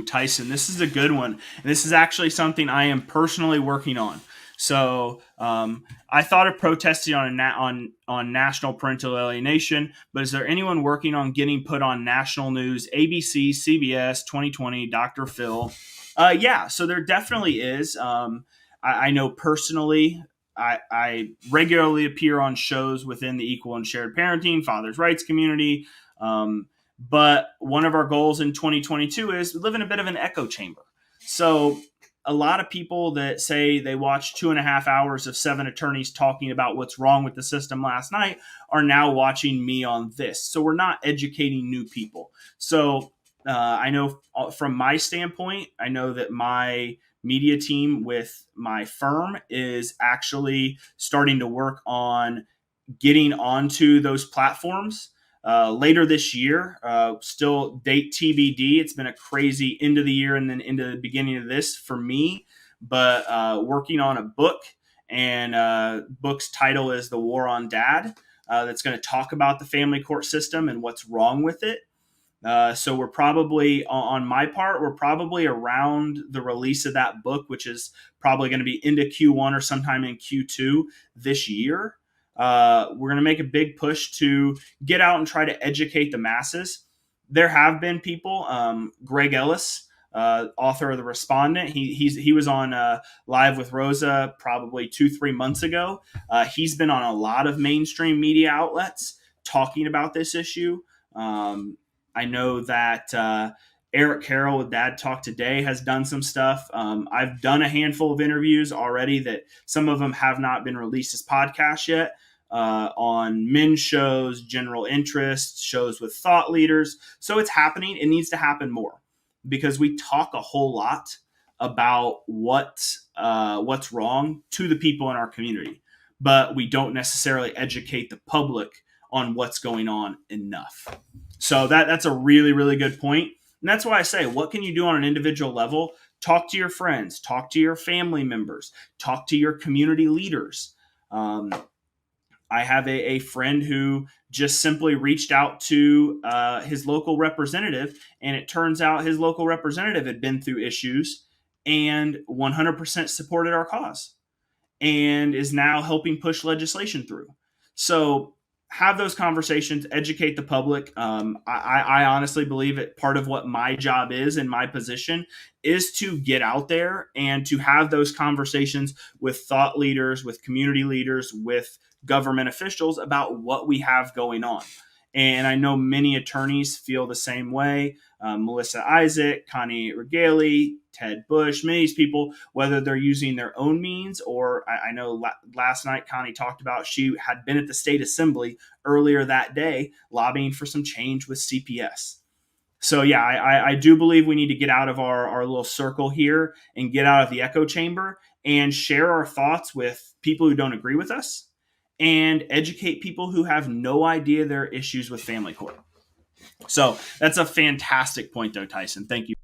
Tyson, this is a good one. And this is actually something I am personally working on. So I thought of protesting on national parental alienation, but is there anyone working on getting put on national news, ABC, CBS, 2020, Dr. Phil? Yeah, so there definitely is. I know personally, I regularly appear on shows within the equal and shared parenting, fathers' rights community. But one of our goals in 2022 is we live in a bit of an echo chamber. So a lot of people that say they watched 2.5 hours of 7 attorneys talking about what's wrong with the system last night are now watching me on this. So we're not educating new people. So I know from my standpoint, I know that my media team with my firm is actually starting to work on getting onto those platforms later this year. Still date TBD. It's been a crazy end of the year and then into the beginning of this for me, but working on a book, and book's title is The War on Dad. That's going to talk about the family court system and what's wrong with it. So we're probably, on my part, we're probably around the release of that book, which is probably going to be into Q1 or sometime in Q2 this year. We're going to make a big push to get out and try to educate the masses. There have been people, Greg Ellis, author of The Respondent. He was on Live with Rosa probably 2-3 months ago. He's been on a lot of mainstream media outlets talking about this issue. I know that Eric Carroll with Dad Talk Today has done some stuff. I've done a handful of interviews already that some of them have not been released as podcasts yet, on men's shows, general interest, shows with thought leaders. So it's happening. It needs to happen more because we talk a whole lot about what's wrong to the people in our community, but we don't necessarily educate the public on what's going on enough. So that's a really, really good point. And that's why I say, what can you do on an individual level? Talk to your friends, talk to your family members, talk to your community leaders. I have a friend who just simply reached out to his local representative, and it turns out his local representative had been through issues and 100% supported our cause and is now helping push legislation through. So have those conversations, educate the public. I honestly believe it. Part of what my job is in my position is to get out there and to have those conversations with thought leaders, with community leaders, with government officials about what we have going on. And I know many attorneys feel the same way. Melissa Isaac, Connie Regali, Ted Bush, many of these people, whether they're using their own means or I know last night Connie talked about she had been at the state assembly earlier that day lobbying for some change with CPS. So yeah, I do believe we need to get out of our little circle here and get out of the echo chamber and share our thoughts with people who don't agree with us and educate people who have no idea there are issues with family court. So that's a fantastic point though, Tyson. Thank you.